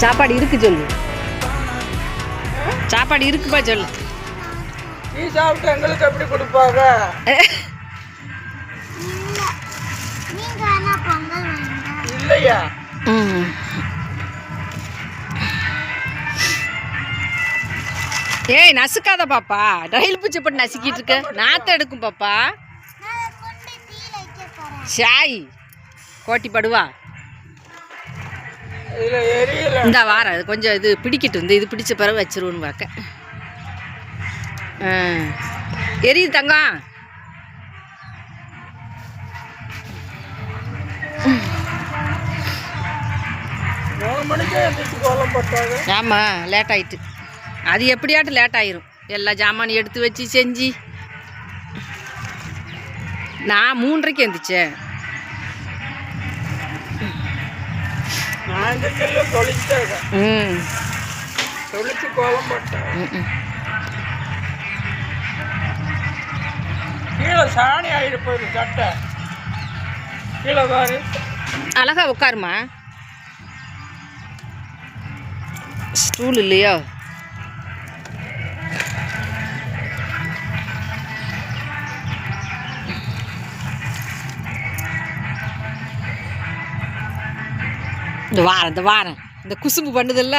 சாப்பாடு இருக்கு சொல்லு. சாப்பாடு இருக்குப்பா சொல்லு. நீ சாப்பிட்டு எங்களுக்கு எப்படி கொடுப்பாங்க? இல்லையா? ஏய் நசுக்காத பாப்பா. ரயில் பூச்சி போட்டு நசுக்கிட்டு இருக்க. நாத்த எடுக்கும் பாப்பா. ஷாய் கோட்டி படுவா. இந்த வாரம் அது கொஞ்சம் இது பிடிக்கிட்டு வந்து இது பிடிச்ச பிறகு வச்சிருவோன்னு பார்க்க. எரியுது தங்கம். ஆமாம் லேட் ஆயிட்டு. அது எப்படியாட்டும் லேட் ஆயிரும். எல்லா ஜாமானும் எடுத்து வச்சு செஞ்சு. நான் 3:30 எழுந்திரிச்சேன். சாணி ஆயிடு போயிரு சட்டை கீழே பாரு. அழகா உட்காருமா. ஸ்டூல் இல்லையா? இந்த வாரம் இந்த குசும்பு பண்ணுதில்ல.